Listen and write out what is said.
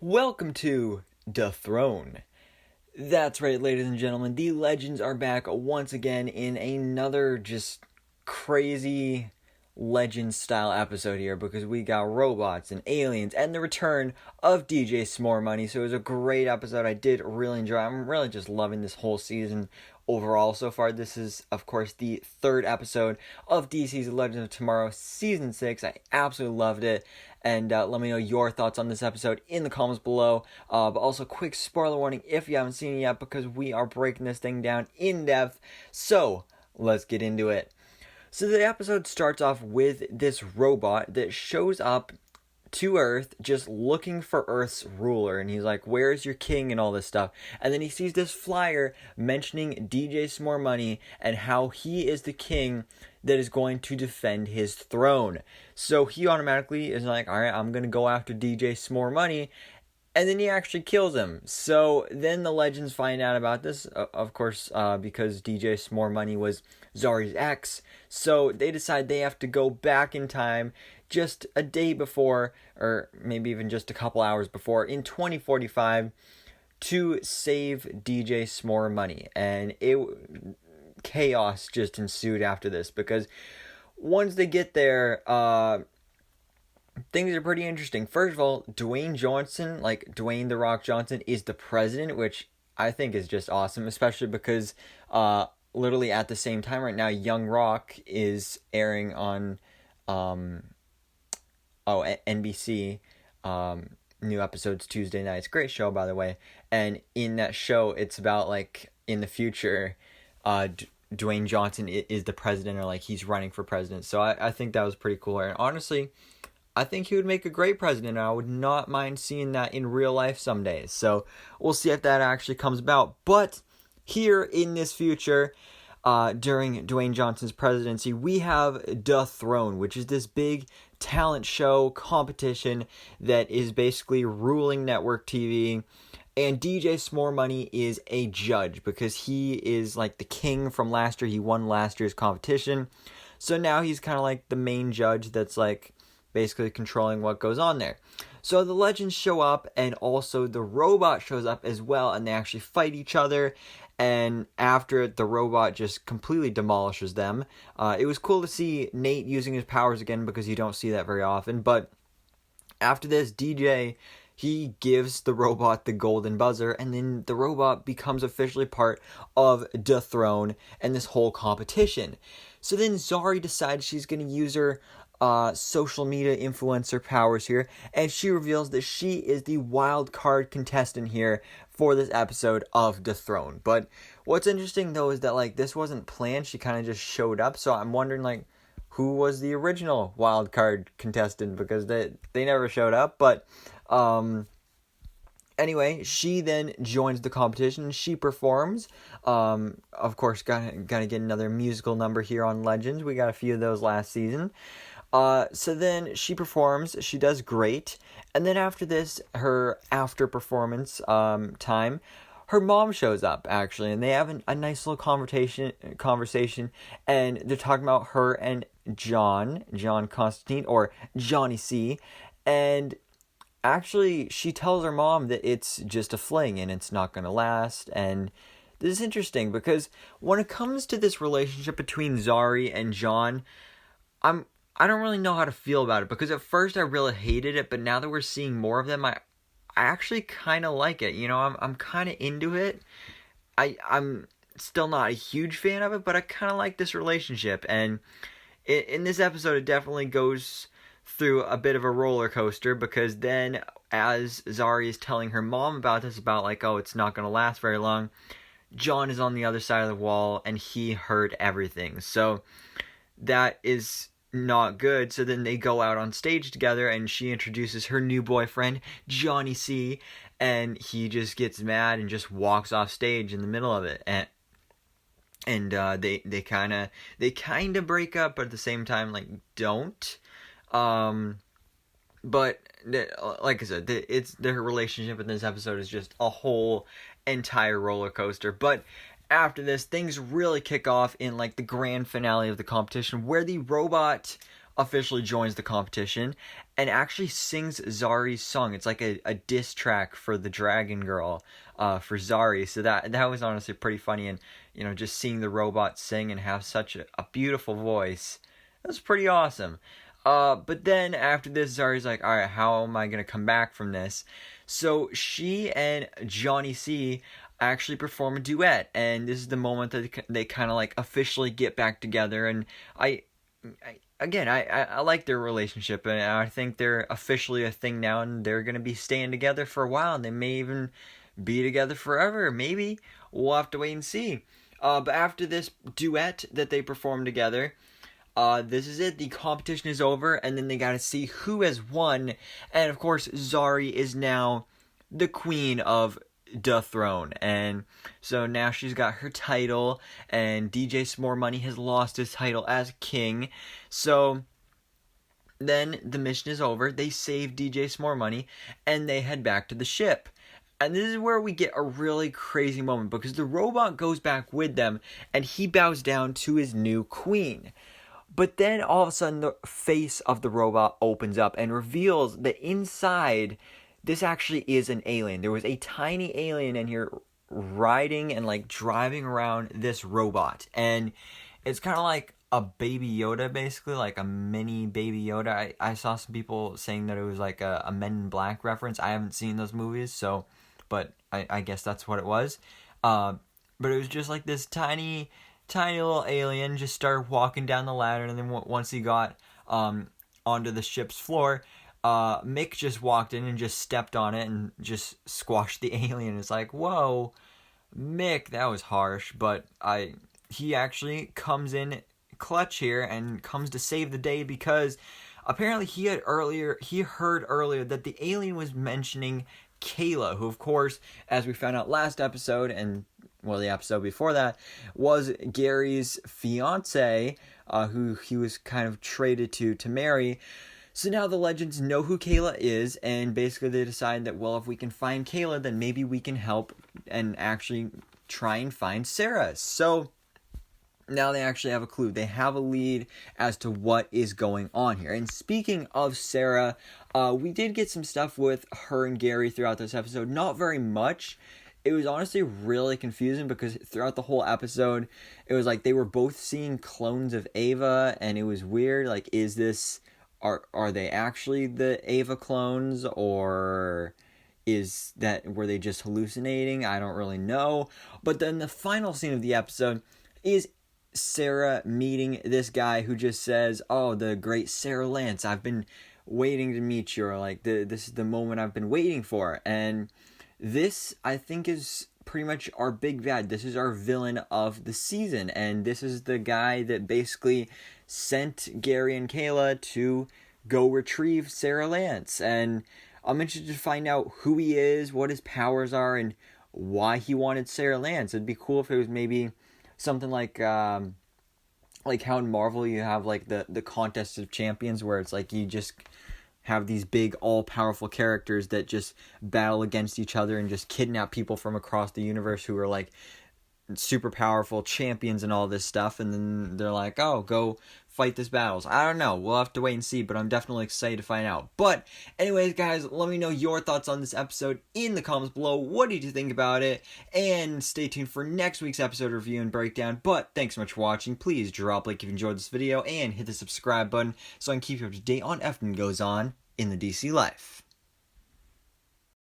Welcome to The Throne. That's right, ladies and gentlemen, the legends are back once again in another just crazy legend-style episode here because we got robots and aliens and the return of DJ S'more Money. So it was a great episode. I did really enjoy it. I'm really just loving this whole season overall so far. This is, of course, the third episode of DC's Legends of Tomorrow Season 6. I absolutely loved it. And let me know your thoughts on this episode in the comments below. But also, quick spoiler warning if you haven't seen it yet, because we are breaking this thing down in depth. So, let's get into it. So the episode starts off with this robot that shows up to Earth just looking for Earth's ruler, and he's like, where's your king, and all this stuff. And then he sees this flyer mentioning DJ S'more Money and how he is the king that is going to defend his throne. So he automatically is like, alright, I'm gonna go after DJ S'more Money. And then he actually kills him. So then the legends find out about this, of course, because DJ S'more Money was Zari's ex. So they decide they have to go back in time just a day before, or maybe even just a couple hours before, in 2045, to save DJ S'more Money. And chaos just ensued after this, because once they get there, things are pretty interesting. First of all, Dwayne Johnson, like Dwayne The Rock Johnson, is the president, which I think is just awesome, especially because literally at the same time right now, Young Rock is airing on NBC. New episodes Tuesday nights. Great show, by the way. And in that show, it's about, like, in the future, Dwayne Johnson is the president, or like he's running for president. So I think that was pretty cool. And honestly, I think he would make a great president, and I would not mind seeing that in real life someday. So we'll see if that actually comes about. But here in this future, during Dwayne Johnson's presidency, we have The Throne, which is this big talent show competition that is basically ruling network TV. And DJ S'more Money is a judge because he is like the king from last year. He won last year's competition. So now he's kind of like the main judge that's like basically controlling what goes on there. So the legends show up, and also the robot shows up as well, and they actually fight each other. And after the robot just completely demolishes them. It was cool to see Nate using his powers again, because you don't see that very often. But after this, DJ, he gives the robot the golden buzzer, and then the robot becomes officially part of The Throne and this whole competition. So then Zari decides she's going to use her social media influencer powers here, and she reveals that she is the wild card contestant here for this episode of The Throne. But what's interesting though is that like this wasn't planned. She kind of just showed up. So I'm wondering like who was the original wild card contestant, because they never showed up. But anyway, she then joins the competition. She performs. Of course, gotta get another musical number here on Legends. We got a few of those last season. So then she performs. She does great. And then after this, her after performance time, her mom shows up actually, and they have a nice little conversation, and they're talking about her and John Constantine, or Johnny C. And actually, she tells her mom that it's just a fling and it's not going to last. And this is interesting because when it comes to this relationship between Zari and John, I don't really know how to feel about it, because at first I really hated it, but now that we're seeing more of them, I actually kind of like it. You know, I'm kind of into it. I'm still not a huge fan of it, but I kind of like this relationship. And in this episode, it definitely goes through a bit of a roller coaster, because then as Zari is telling her mom about this, about like, oh, it's not going to last very long, John is on the other side of the wall and he heard everything. So that is not good. So then they go out on stage together, and she introduces her new boyfriend, Johnny C, and he just gets mad and just walks off stage in the middle of it. And they kind of break up, but at the same time like don't. But like I said, their relationship in this episode is just a whole entire roller coaster. But after this, things really kick off in like the grand finale of the competition, where the robot officially joins the competition, and actually sings Zari's song. It's like a diss track for the Dragon Girl, for Zari. So that was honestly pretty funny, and just seeing the robot sing and have such a beautiful voice, that was pretty awesome. But then after this, Zari's like, all right, how am I gonna come back from this? So she and Johnny C actually perform a duet, and this is the moment that they kind of like officially get back together. And I like their relationship, and I think they're officially a thing now, and they're gonna be staying together for a while, and they may even be together forever. Maybe we'll have to wait and see. But after this duet that they perform together, this is it. The competition is over, and then they gotta see who has won. And of course, Zari is now the queen of the throne, and so now she's got her title, and DJ S'more Money has lost his title as king. So then the mission is over. They save DJ S'more Money, and they head back to the ship. And this is where we get a really crazy moment, because the robot goes back with them, and he bows down to his new queen. But then all of a sudden the face of the robot opens up and reveals that inside, this actually is an alien. There was a tiny alien in here riding and like driving around this robot. And it's kind of like a baby Yoda, basically, like a mini baby Yoda. I saw some people saying that it was like a Men in Black reference. I haven't seen those movies, but I guess that's what it was. But it was just like this tiny little alien just started walking down the ladder, and then once he got onto the ship's floor, Mick just walked in and just stepped on it and just squashed the alien. It's like, whoa, Mick, that was harsh. But he actually comes in clutch here and comes to save the day, because apparently he heard earlier that the alien was mentioning Kayla, who of course, as we found out last episode, and the episode before that, was Gary's fiance, who he was kind of traded to marry. So now the legends know who Kayla is, and basically they decide that, well, if we can find Kayla, then maybe we can help and actually try and find Sara. So now they actually have a clue. They have a lead as to what is going on here. And speaking of Sara, we did get some stuff with her and Gary throughout this episode. Not very much. It was honestly really confusing, because throughout the whole episode, it was like they were both seeing clones of Ava, and it was weird. Like, is this... Are they actually the Ava clones, or were they just hallucinating? I don't really know. But then the final scene of the episode is Sara meeting this guy who just says, "Oh, the great Sara Lance, I've been waiting to meet you," or like, this is the moment I've been waiting for. And this, I think, is pretty much our big bad. This is our villain of the season, and this is the guy that basically sent Gary and Kayla to go retrieve Sara Lance. And I'm interested to find out who he is, what his powers are, and why he wanted Sara Lance. It'd be cool if it was maybe something like how in Marvel you have like the Contest of Champions, where it's like you just have these big all-powerful characters that just battle against each other and just kidnap people from across the universe who are like super powerful champions and all this stuff, and then they're like, oh, go fight this battles. I don't know, we'll have to wait and see, but I'm definitely excited to find out. But anyways, guys, let me know your thoughts on this episode in the comments below. What did you think about it? And stay tuned for next week's episode review and breakdown. But thanks so much for watching. Please drop a like if you enjoyed this video, and hit the subscribe button so I can keep you up to date on everything that goes on in the DC life.